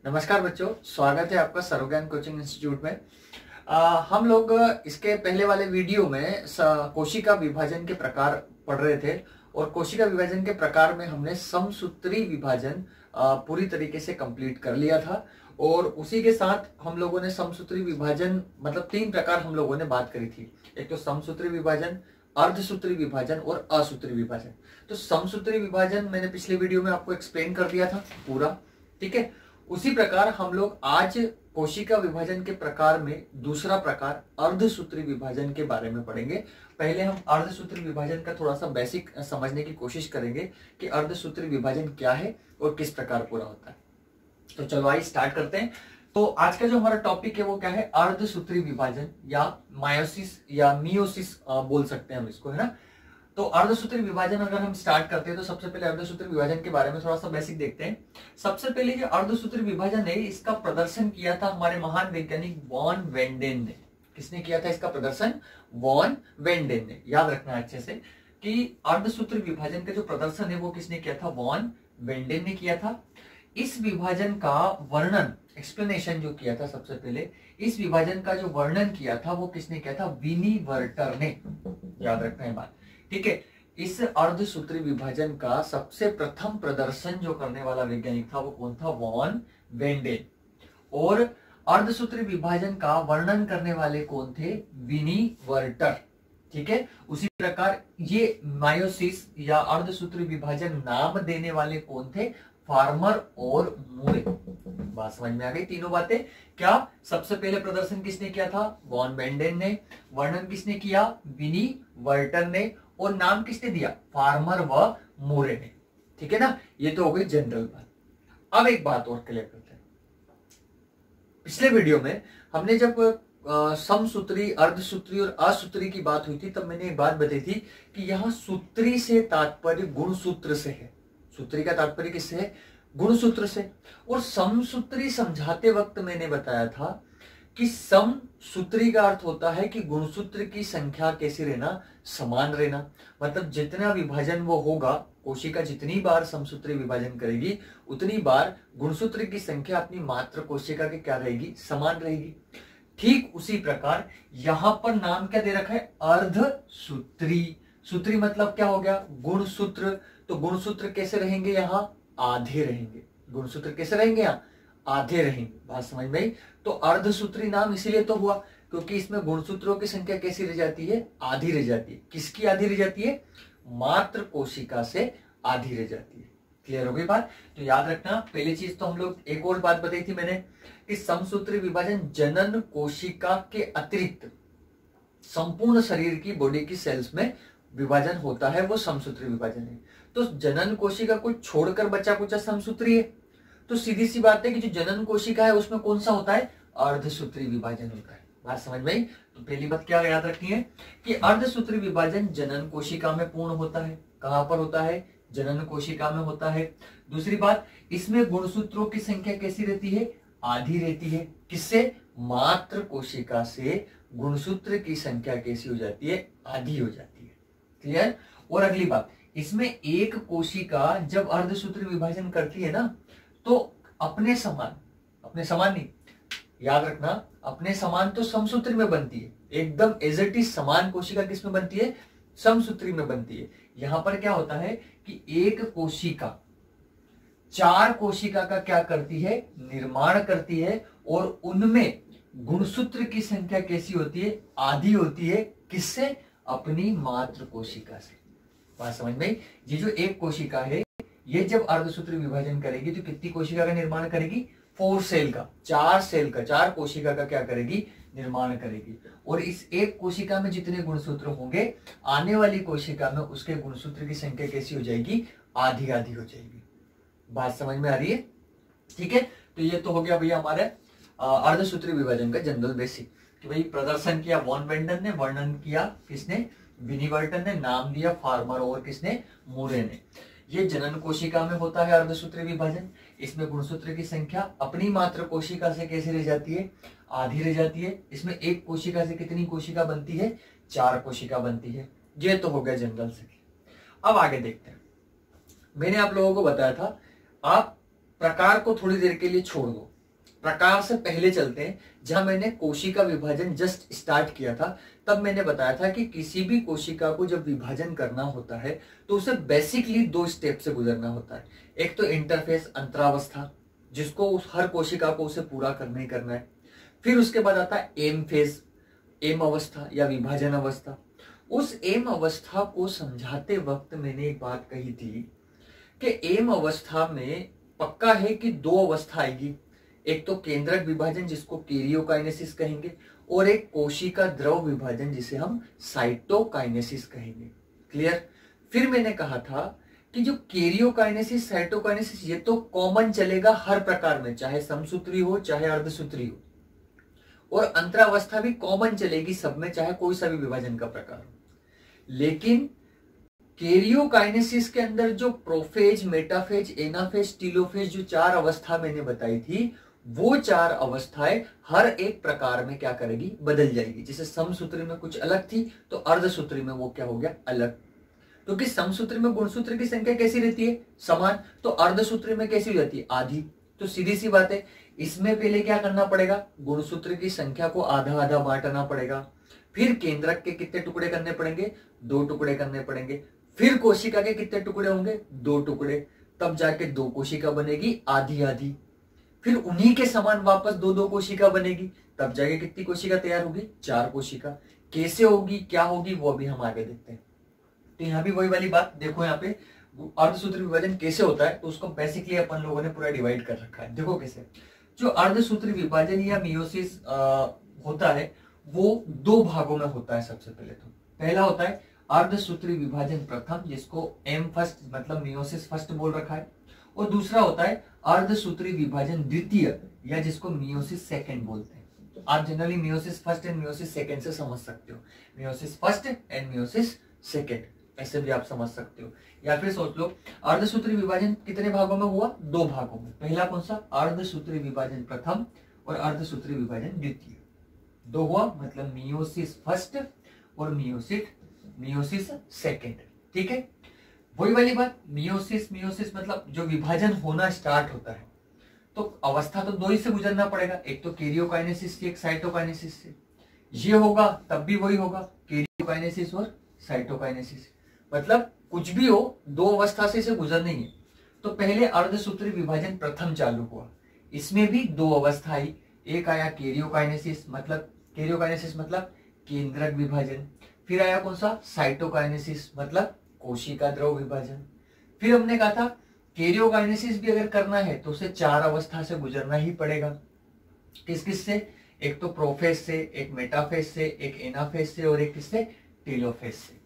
नमस्कार बच्चों, स्वागत है आपका सर्वज्ञान कोचिंग इंस्टीट्यूट में। हम लोग इसके पहले वाले वीडियो में कोशिका विभाजन के प्रकार पढ़ रहे थे और कोशिका विभाजन के प्रकार में हमने समसूत्री विभाजन पूरी तरीके से कंप्लीट कर लिया था। और उसी के साथ हम लोगों ने समसूत्री विभाजन मतलब 3 प्रकार हम लोगों ने बात करी थी। एक तो समसूत्री विभाजन, अर्धसूत्री विभाजन और असूत्री विभाजन। तो समसूत्री विभाजन मैंने पिछले वीडियो में आपको एक्सप्लेन कर दिया था पूरा, ठीक है। उसी प्रकार हम लोग आज कोशिका विभाजन के प्रकार में दूसरा प्रकार अर्धसूत्री विभाजन के बारे में पढ़ेंगे। पहले हम अर्धसूत्री विभाजन का थोड़ा सा बेसिक समझने की कोशिश करेंगे कि अर्धसूत्री विभाजन क्या है और किस प्रकार पूरा होता है। तो चलो आइए स्टार्ट करते हैं। तो आज का जो हमारा टॉपिक है वो क्या है, अर्धसूत्री विभाजन या मायोसिस या मियोसिस बोल सकते हैं हम इसको, है ना। तो अर्धसूत्री विभाजन अगर हम स्टार्ट करते हैं तो सबसे पहले अर्धसूत्री विभाजन के बारे में थोड़ा सा बेसिक देखते हैं। सबसे पहले जो अर्धसूत्री विभाजन है इसका प्रदर्शन किया था हमारे महान वैज्ञानिक वॉन वेंडेन ने। किसने किया था इसका प्रदर्शन? वॉन वेंडेन ने। याद रखना अच्छे से कि अर्धसूत्री विभाजन का जो प्रदर्शन है वो किसने किया था? वॉन वेंडेन ने किया था। इस विभाजन का वर्णन, एक्सप्लेनेशन जो किया था सबसे पहले, इस विभाजन का जो वर्णन किया था वो किसने किया था? विनी वर्टर ने। याद रखना है बात, ठीक है। इस अर्धसूत्री विभाजन का सबसे प्रथम प्रदर्शन जो करने वाला वैज्ञानिक था वो कौन था? वॉन वेंडेन। और अर्धसूत्री विभाजन का वर्णन करने वाले कौन थे? विनी वर्टर, ठीक है। उसी प्रकार ये मायोसिस या अर्धसूत्री विभाजन नाम देने वाले कौन थे? फार्मर और मूरे। बात समझ में आ गई तीनों बातें। क्या सबसे पहले प्रदर्शन किसने किया था? वॉन वेंडेन ने। वर्णन किसने किया? विनी वर्टर ने। और नाम किसने दिया? फार्मर व मूरे ने, ठीक है ना। ये तो हो गई जनरल बात। अब एक बात और क्लियर करते हैं। पिछले वीडियो में हमने जब समसूत्री, अर्धसूत्री और असूत्री की बात हुई थी तब मैंने एक बात बताई थी कि यहां सूत्री से तात्पर्य गुणसूत्र से है। सूत्री का तात्पर्य किससे है? गुणसूत्र से। और समसूत्री समझाते वक्त मैंने बताया था कि समसूत्री का अर्थ होता है कि गुणसूत्र की संख्या कैसी रहना? समान रहना। मतलब जितना विभाजन वो होगा, कोशिका जितनी बार समसूत्री विभाजन करेगी उतनी बार गुणसूत्र की संख्या अपनी मात्र कोशिका की क्या रहेगी? समान रहेगी। ठीक उसी प्रकार यहां पर नाम क्या दे रखा है? अर्धसूत्री। सूत्री मतलब क्या हो गया? गुणसूत्र। तो गुणसूत्र कैसे रहेंगे? यहां आधे रहेंगे। गुणसूत्र कैसे रहेंगे? यहां आधे रहेंगे। बात समझ में आई? तो अर्धसूत्री नाम इसीलिए तो हुआ क्योंकि इसमें गुणसूत्रों की संख्या कैसी रह जाती है? आधी रह जाती है। किसकी आधी रह जाती है? मात्र कोशिका से आधी रह जाती है। क्लियर हो गई बात? तो याद रखना, पहली चीज तो हम लोग एक और बात बताई थी मैंने कि समसूत्री विभाजन जनन कोशिका के अतिरिक्त संपूर्ण शरीर की बॉडी की सेल्स में विभाजन होता है, वो समसूत्री विभाजन है। तो जनन कोशिका को छोड़कर बचा कुचा समसूत्री है। तो सीधी सी बात है कि जो जनन कोशिका है उसमें कौन सा होता है? अर्धसूत्री विभाजन होता है। बात समझ में आई? तो पहली बात क्या याद रखनी है कि अर्धसूत्री विभाजन जनन कोशिका में पूर्ण होता है। कहां पर होता है? जनन कोशिका में होता है। दूसरी बात, इसमें गुणसूत्रों की संख्या कैसी रहती है? आधी रहती है। किससे? मात्र कोशिका से गुणसूत्र की संख्या कैसी हो जाती है? आधी हो जाती है। क्लियर? और अगली बात, इसमें एक कोशिका जब अर्धसूत्री विभाजन करती है ना तो अपने समान नहीं, याद रखना, अपने समान तो समसूत्री में बनती है। एकदम एज इट इज समान कोशिका किसमें बनती है? समसूत्री में बनती है। यहां पर क्या होता है कि एक कोशिका 4 कोशिका का क्या करती है? निर्माण करती है। और उनमें गुणसूत्र की संख्या कैसी होती है? आधी होती है। किससे? अपनी मात्र कोशिका से। बात समझ में? ये जो एक कोशिका है ये जब अर्धसूत्री विभाजन करेगी तो कितनी कोशिका का निर्माण करेगी? 4 सेल का, 4 सेल का, 4 कोशिका का क्या करेगी? निर्माण करेगी। और इस एक कोशिका में जितने गुणसूत्र होंगे आने वाली कोशिका में उसके गुणसूत्र की संख्या कैसी हो जाएगी? आधी आधी हो जाएगी। बात समझ में आ रही है? ठीक है। तो ये तो हो गया भैया हमारे अर्धसूत्री विभाजन का जनरल बेसिक कि भाई प्रदर्शन किया वॉन वेंडन ने, वर्णन किया किसने? विनी वर्टन ने, नाम दिया फार्मर और किसने? मूरे ने। ये जनन कोशिका में होता है अर्धसूत्री विभाजन। इसमें गुणसूत्र की संख्या अपनी मात्र कोशिका से कैसे रह जाती है? आधी रह जाती है। इसमें एक कोशिका से कितनी कोशिका बनती है? 4 कोशिका बनती है। ये तो हो गया जनरल से। अब आगे देखते हैं। मैंने आप लोगों को बताया था आप प्रकार को थोड़ी देर के लिए छोड़ दो, प्रकार से पहले चलते हैं, जहां मैंने कोशिका विभाजन जस्ट स्टार्ट किया था। तब मैंने बताया था कि किसी भी कोशिका को जब विभाजन करना होता है तो उसे बेसिकली 2 स्टेप से गुजरना होता है। एक तो इंटरफेस अंतरावस्था, जिसको हर कोशिका को उसे पूरा करना ही करना है। फिर उसके बाद आता है एम फेज, एम अवस्था या विभाजन अवस्था। उस एम अवस्था को समझाते वक्त मैंने एक बात कही थी कि एम अवस्था में पक्का है कि 2 अवस्था आएगी। एक तो केंद्रक विभाजन, जिसको कैरियोकाइनेसिस कहेंगे, और एक कोशिका द्रव विभाजन, जिसे हम साइटोकाइनेसिस कहेंगे। क्लियर? फिर मैंने कहा था कि जो कैरियोकाइनेसिस, साइटोकाइनेसिस, ये तो कॉमन चलेगा हर प्रकार में, चाहे समसूत्री हो चाहे अर्धसूत्री हो, और अंतरावस्था भी कॉमन चलेगी सब में, चाहे कोई सा भी विभाजन का प्रकार हो। लेकिन कैरियोकाइनेसिस के अंदर जो प्रोफेज, मेटाफेज, एनाफेज, टीलोफेज, जो 4 अवस्था मैंने बताई थी, वो 4 अवस्थाएं हर एक प्रकार में क्या करेगी, बदल जाएगी। जैसे समसूत्री में कुछ अलग थी तो अर्धसूत्री में वो क्या हो गया, अलग। क्योंकि समसूत्री में गुणसूत्र की संख्या कैसी रहती है, समान, तो अर्धसूत्री में कैसी हो जाती है, आधी। तो सीधी सी बात है, इसमें पहले क्या करना पड़ेगा, गुणसूत्र की संख्या को आधा आधा बांटना पड़ेगा। फिर केंद्रक के कितने टुकड़े करने पड़ेंगे, 2 टुकड़े करने पड़ेंगे। फिर कोशिका के कितने टुकड़े होंगे, 2 टुकड़े। तब जाके 2 कोशिका बनेगी, आधी आधी। फिर उन्हीं के समान वापस 2 कोशिका बनेगी, तब जाके कितनी कोशिका तैयार होगी, 4 कोशिका। कैसे होगी, क्या होगी, वो भी हम आगे देखते हैं। तो यहाँ भी वही वाली बात देखो, यहाँ पे अर्धसूत्री विभाजन कैसे होता है, तो उसको बेसिकली अपन लोगों ने पूरा डिवाइड कर रखा है। देखो कैसे, जो अर्धसूत्री विभाजन या मियोसिस होता है, वो 2 भागों में होता है। सबसे पहले तो पहला होता है अर्धसूत्री विभाजन प्रथम, जिसको एम फर्स्ट मतलब मियोसिस फर्स्ट बोल रखा है, और दूसरा होता है अर्धसूत्री विभाजन द्वितीय, या जिसको मियोसिस सेकंड बोलते हैं। तो आप generally meiosis first and meiosis second से समझ सकते हो, meiosis first and meiosis second, ऐसे भी आप समझ सकते हो। या फिर सोच लो, अर्धसूत्री विभाजन कितने भागों में हुआ, 2 भागों में। पहला कौन सा, अर्धसूत्री विभाजन प्रथम और अर्धसूत्री विभाजन द्वितीय। 2 हुआ, मतलब मियोसिस फर्स्ट और मियोसिस सेकंड। ठीक है, वही वाली बात, मियोसिस मतलब जो विभाजन होना स्टार्ट होता है, तो अवस्था तो 2 ही से गुजरना पड़ेगा, एक तो कैरियोकाइनेसिस से, एक साइटोकाइनेसिस से। ये होगा तब भी वही होगा, कैरियोकाइनेसिस और साइटोकाइनेसिस। मतलब कुछ भी हो, 2 अवस्था से इसे गुजरना ही है। तो पहले अर्धसूत्री विभाजन प्रथम चालू हुआ, इसमें भी 2 अवस्था आई। एक आया कैरियोकाइनेसिस मतलब केंद्रक विभाजन। फिर आया कौन सा, साइटोकाइनेसिस मतलब कोशिका द्रव विभाजन। फिर हमने कहा था कैरियोकाइनेसिस भी अगर करना है तो उसे 4 अवस्था से गुजरना ही पड़ेगा। किस किस से, एक तो प्रोफेज से, एक मेटाफेज से, एक एनाफेज से, और एक किससे, टेलोफेज से।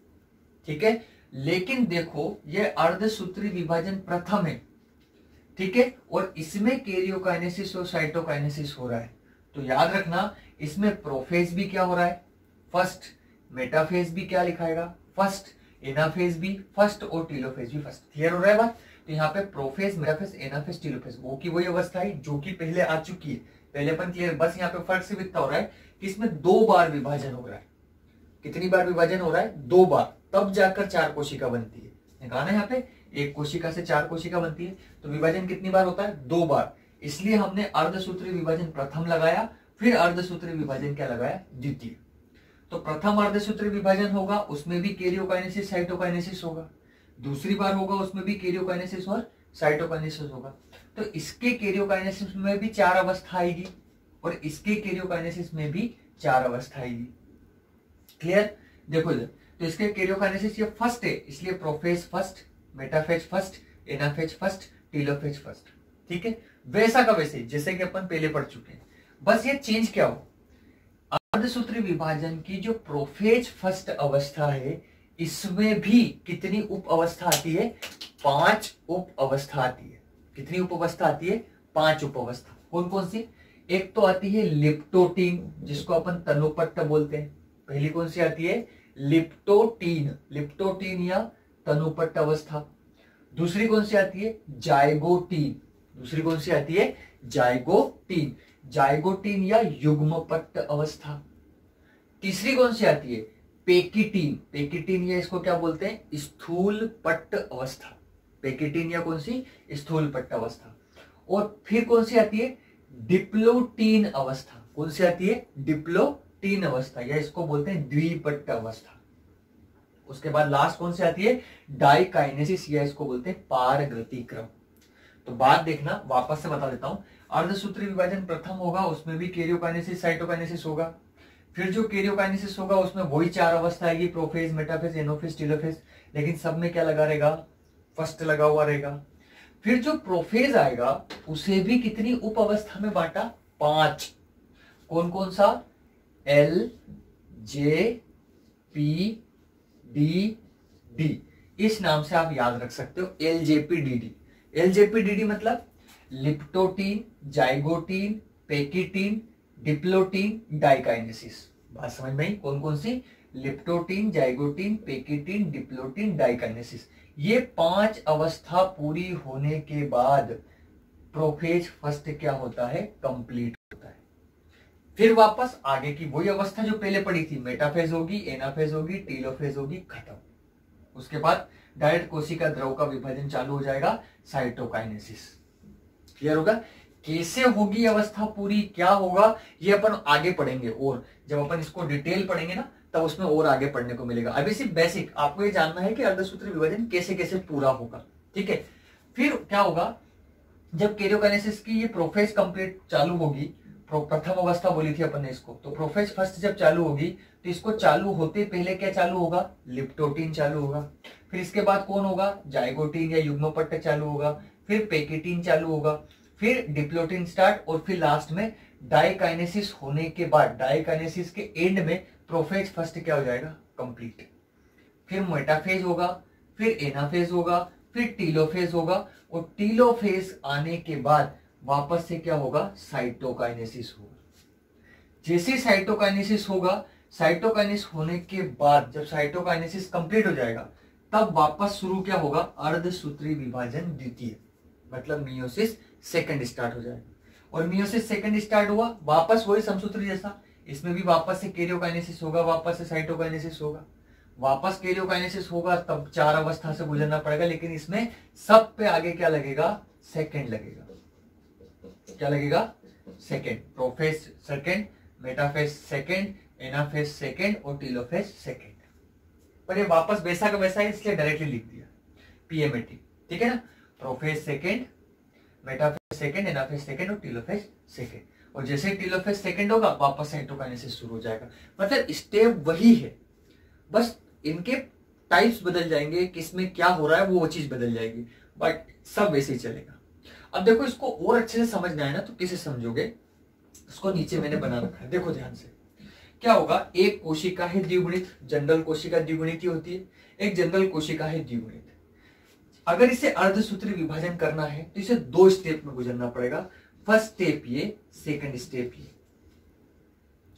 ठीक है, लेकिन देखो ये अर्धसूत्री विभाजन प्रथम है, ठीक है, और इसमें कैरियोकाइनेसिस और साइटोकाइनेसिस हो रहा है। तो याद रखना, इसमें प्रोफेज भी क्या हो रहा है, फर्स्ट, मेटाफेज भी क्या लिखाएगा, फर्स्ट, एनाफेज भी फर्स्ट, और टीलोफेज भी फर्स्ट। क्लियर हो रहा है बात? तो यहाँ पे प्रोफेज, मेटाफेज, एनाफेज, टीलोफेज वो की वही अवस्था है जो कि पहले आ चुकी है, पहले अपन क्लियर। बस यहाँ पे फर्क सिर्फ इतना हो रहा है कि इसमें 2 बार विभाजन हो रहा है। कितनी बार विभाजन हो रहा है, 2 बार, तब जाकर 4 कोशिका बनती है। कहा ना यहाँ पे, एक कोशिका से 4 कोशिका बनती है, तो विभाजन कितनी बार होता है, 2 बार। इसलिए हमने अर्धसूत्री विभाजन प्रथम लगाया, फिर अर्धसूत्री विभाजन क्या लगाया, द्वितीय। तो प्रथम अर्धसूत्री विभाजन होगा, उसमें भी कैरियोकाइनेसिस साइटोकाइनेसिस होगा। दूसरी बार होगा, उसमें भी कैरियोकाइनेसिस और साइटोकाइनेसिस होगा। तो इसके कैरियोकाइनेसिस में भी 4 अवस्था आएगी, और इसके कैरियोकाइनेसिस में भी 4 अवस्था आएगी। क्लियर? देखो इधर, तो इसके कैरियोकाइनेसिस ये फर्स्ट है, इसलिए prophase first, metaphase first, anaphase first, telophase first. ठीक है, वैसा का वैसे जैसे कि अपन पहले पढ़ चुके हैं। बस ये चेंज क्या हो, अर्धसूत्री विभाजन की जो प्रोफेज फर्स्ट अवस्था है, इसमें भी कितनी उप अवस्था आती है, 5 उप अवस्था आती है। कितनी उप अवस्था आती है, 5 उप अवस्था। कौन कौन सी? एक तो आती है लिप्टोटीन, जिसको अपन तनुपट्ट बोलते हैं। पहली कौन सी आती है, लिप्टोटीन या तनुपट्ट अवस्था। दूसरी कौन सी आती है, जाइगोटीन। दूसरी कौन सी आती है, जाइगोटीन या युग्मपट्ट अवस्था। तीसरी कौन सी आती है, पेकिटीन या इसको क्या बोलते हैं, स्थूल पट्ट अवस्था। पेकिटीन या कौन सी, स्थूल पट्ट अवस्था। और फिर कौन सी आती है, डिप्लोटीन अवस्था। कौन सी आती है? डिप्लोटीन अवस्था, या इसको बोलते हैं द्विपट्ट अवस्था। उसके बाद लास्ट कौन सी आती है? डाइकाइनेसिस, या इसको बोलते हैं पारगति क्रम। तो बात देखना, वापस से बता देता हूं। अर्धसूत्री विभाजन प्रथम होगा, उसमें भी कैरियोकाइनेसिस साइटोकाइनेसिस होगा। फिर जो कैरियोकाइनेसिस होगा उसमें वही 4 अवस्था आएगी, प्रोफेज, मेटाफेज, एनोफेज, टेलोफेज, लेकिन सब में क्या लगा रहेगा? फर्स्ट लगा हुआ रहेगा। फिर जो प्रोफेज आएगा उसे भी कितनी उप अवस्था में बांटा? 5। कौन कौन सा? एल, जे, पी, डी, डी। इस नाम से आप याद रख सकते हो, एलजेपीडीडी। एलजेपीडीडी मतलब leptotene, zygotene, pachytene, diplotene, diakinesis. बात समझ में आई? कौन कौन सी? Leptotene, zygotene, pachytene, diplotene, diakinesis. ये 5 अवस्था पूरी होने के बाद प्रोफेज फर्स्ट क्या होता है? कंप्लीट होता है। फिर वापस आगे की वही अवस्था जो पहले पड़ी थी, मेटाफेज होगी, एनाफेज होगी, टीलोफेज होगी, खत्म। उसके बाद डायरेक्ट कोशिका द्रव का विभाजन चालू हो जाएगा, साइटोकाइनेसिस। क्लियर होगा? कैसे होगी अवस्था पूरी, क्या होगा, ये अपन आगे पढ़ेंगे। और जब अपन इसको डिटेल पढ़ेंगे ना, तब उसमें और आगे पढ़ने को मिलेगा। अभी सिर्फ बेसिक आपको ये जानना है कि अर्धसूत्री विभाजन कैसे कैसे पूरा होगा। ठीक है, फिर क्या होगा? जब कैरियोकाइनेसिस की ये प्रोफेज कंप्लीट चालू होगी, प्रथम अवस्था बोली थी अपन ने इसको, तो प्रोफेज फर्स्ट जब चालू होगी तो इसको चालू होते पहले क्या चालू होगा? लिप्टोटीन चालू होगा। फिर इसके बाद कौन होगा? जाइगोटीन या युग्मपट्ट चालू होगा। फिर पेकिटीन चालू होगा। फिर डिप्लोटीन स्टार्ट, और फिर लास्ट में डाइकाइनेसिस होने के बाद, डाइकाइनेसिस के एंड में प्रोफेज फर्स्ट क्या हो जाएगा? कंप्लीट। फिर मेटाफेज होगा, फिर एनाफेज होगा, फिर टीलोफेज होगा, और टीलोफेज आने के बाद वापस से क्या होगा? साइटोकाइनेसिस होगा। जैसे साइटोकाइनेसिस होगा, साइटोकाइनेसिस होने के बाद जब साइटोकाइनेसिस कंप्लीट हो जाएगा, तब वापस शुरू क्या होगा? अर्धसूत्री विभाजन द्वितीय, मतलब मियोसिस सेकंड स्टार्ट हो जाएगा। और मियोसिस सेकंड स्टार्ट हुआ, वापस वही समसूत्री जैसा, इसमें भी वापस से कैरियोकाइनेसिस होगा, वापस से साइटोकाइनेसिस होगा। वापस कैरियोकाइनेसिस होगा, तब 4 अवस्था से गुजरना पड़ेगा, लेकिन इसमें सब पे आगे क्या लगेगा? सेकंड लगेगा। क्या लगेगा? Second. Prophase second, metaphase second, anaphase second, और टीलोफेज सेकंड। पर ये वापस वैसा का वैसा है, इसलिए डायरेक्टली लिख दिया पीएमएटी। ठीक है ना? Prophase second, metaphase second, anaphase second, और टीलोफेज सेकंड। और जैसे टीलोफेज सेकंड होगा, वापस साइटोकाइनेसिस शुरू हो जाएगा। मतलब स्टेप वही है, बस इनके टाइप्स बदल जाएंगे, किसमें क्या हो रहा है वो चीज बदल जाएगी, बट सब वैसे ही चलेगा। अब देखो, इसको और अच्छे से समझना है ना, तो किसे समझोगे? इसको नीचे मैंने बना रखा है, देखो ध्यान से। क्या होगा? एक कोशिका है द्विगुणित, जनरल कोशिका द्विगुणित ही होती है। एक जनरल कोशिका है द्विगुणित। अगर इसे अर्धसूत्री विभाजन करना है तो इसे 2 स्टेप में गुजरना पड़ेगा। फर्स्ट स्टेप ये, सेकंड स्टेप ये।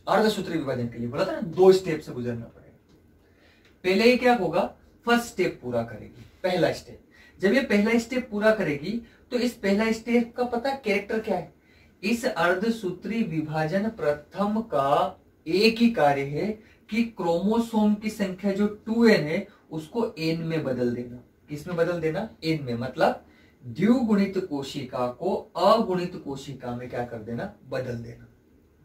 अर्धसूत्री विभाजन के लिए बोला था ना, 2 स्टेप से गुजरना पड़ेगा। पहले ही क्या होगा? फर्स्ट स्टेप पूरा करेगी, पहला स्टेप। जब ये पहला स्टेप पूरा करेगी, तो इस पहला स्टेप का पता कैरेक्टर क्या है? इस अर्धसूत्री विभाजन प्रथम का एक ही कार्य है कि क्रोमोसोम की संख्या जो 2n है उसको n में बदल देना। किसमें बदल देना? n में। मतलब द्विगुणित कोशिका को अगुणित कोशिका में क्या कर देना? बदल देना।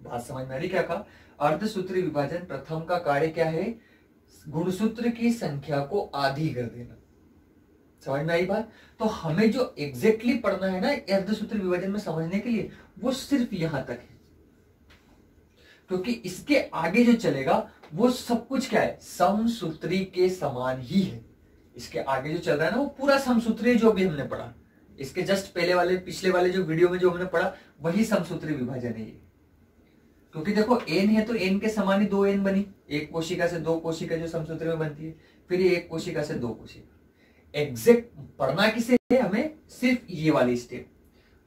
बात समझ में आ रही? क्या कहा? अर्धसूत्री विभाजन प्रथम का कार्य क्या है? गुणसूत्र की संख्या को आधी कर देना। समझ में आई बात? तो हमें जो एग्जैक्टली पढ़ना है ना अर्धसूत्री विभाजन में समझने के लिए, वो सिर्फ यहां तक है, क्योंकि इसके आगे जो चलेगा वो सब कुछ क्या है? समसूत्री के समान ही है। इसके आगे जो चल रहा है ना, वो पूरा समसूत्री जो भी हमने पढ़ा। इसके जस्ट पहले वाले, पिछले वाले जो वीडियो में जो हमने पढ़ा, वही समसूत्री विभाजन है ये। क्योंकि देखो n है तो n के समान ही 2n बनी। एक कोशिका से 2 कोशिका जो समसूत्री में बनती है, फिर ये एक कोशिका से 2 कोशिका। एग्जैक्ट पढ़ना किसे है हमें? सिर्फ ये वाली स्टेप,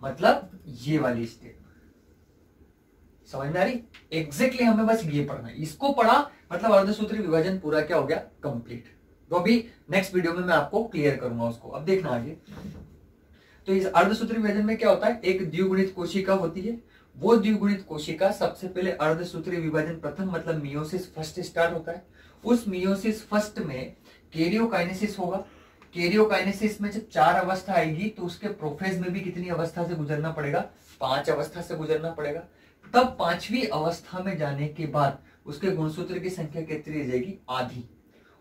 मतलब ये वाली स्टेप। समझ में आ रही? एग्जैक्टली हमें बस ये पढ़ना है। इसको पढ़ा मतलब अर्धसूत्री विभाजन पूरा क्या हो गया? कंप्लीट। तो अभी नेक्स्ट वीडियो में मैं आपको क्लियर करूंगा उसको। अब देखना आगे। तो इस अर्धसूत्री विभाजन में क्या होता है? एक द्विगुणित कोशिका होती है। वो द्विगुणित कोशिका सबसे पहले अर्धसूत्री विभाजन प्रथम, मतलब मियोसिस फर्स्ट स्टार्ट होता है। उस मियोसिस फर्स्ट में कैरियोकाइनेसिस होगा। कैरियोकाइनेसिस में जब 4 अवस्था आएगी तो उसके प्रोफेज में भी कितनी अवस्था से गुजरना पड़ेगा? 5 अवस्था से गुजरना पड़ेगा। तब 5वीं अवस्था में जाने के बाद उसके गुणसूत्र की संख्या कितनी रह जाएगी? आधी।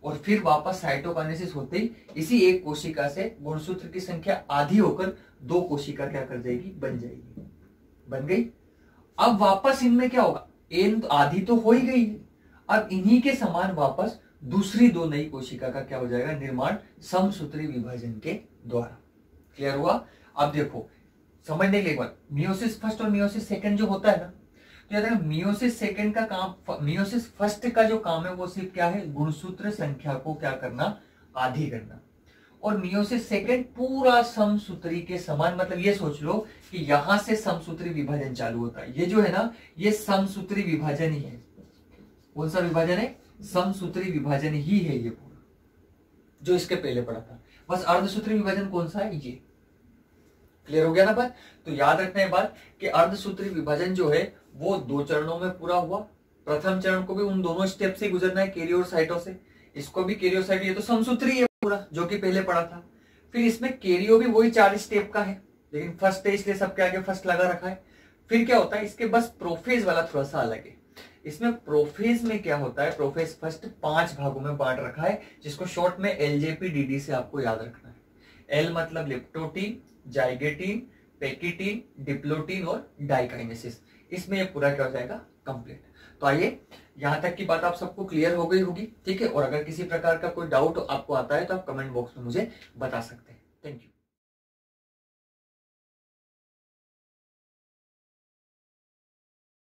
और फिर वापस साइटोकाइनेसिस होते ही इसी एक कोशिका से गुणसूत्र की संख्या आधी होकर 2 कोशिका क्या कर जाएगी? बन जाएगी। बन गई। अब वापस इनमें क्या होगा? एन आधी तो हो ही गई है, अब इन्हीं के समान वापस दूसरी 2 नई कोशिका का क्या हो जाएगा? निर्माण समसूत्री विभाजन के द्वारा। क्लियर हुआ? अब देखो समझने के लिए एक बार, मियोसिस फर्स्ट और मियोसिस सेकंड जो होता है ना, तो याद रखना मियोसिस सेकंड का काम, मियोसिस फर्स्ट का जो काम है वो सिर्फ क्या है? गुणसूत्र संख्या को क्या करना? आधी करना। और मियोसिस सेकंड पूरा समसूत्री के समान, मतलब ये सोच लो कि यहां से समसूत्री विभाजन चालू होता है। ये जो है ना, ये समसूत्री विभाजन ही है। कौन सा विभाजन है? समसूत्री विभाजन ही है ये पूरा, जो इसके पहले पड़ा था। बस अर्धसूत्री विभाजन कौन सा है? ये। क्लियर हो गया ना बात? तो याद रखना है बात कि अर्धसूत्री विभाजन जो है वो 2 चरणों में पूरा हुआ। प्रथम चरण को भी उन दोनों स्टेप से गुजरना है, कैरियो और साइटो से। इसको भी कैरियो साइटो, ये तो समसूत्री है पूरा जो कि पहले पड़ा था। फिर इसमें कैरियो भी वही 4 स्टेप का है, लेकिन फर्स्ट है इसलिए सबके आगे फर्स्ट लगा रखा है। फिर क्या होता है, इसके बस प्रोफेज वाला थोड़ा सा अलग है। इसमें प्रोफेज में क्या होता है? प्रोफेज फर्स्ट 5 भागों में बांट रखा है, जिसको शॉर्ट में एलजेपीडीडी से आपको याद रखना है। एल मतलब लिप्टोटीन, जाइगेटीन, पेकिटीन, डिप्लोटीन और डाइकाइनेसिस। इसमें ये पूरा क्या हो जाएगा? कंप्लीट। तो आइए, यहां तक की बात आप सबको क्लियर हो गई होगी, ठीक है। और अगर किसी प्रकार का कोई डाउट आपको आता है तो आप कमेंट बॉक्स में मुझे बता सकते हैं। Thank you.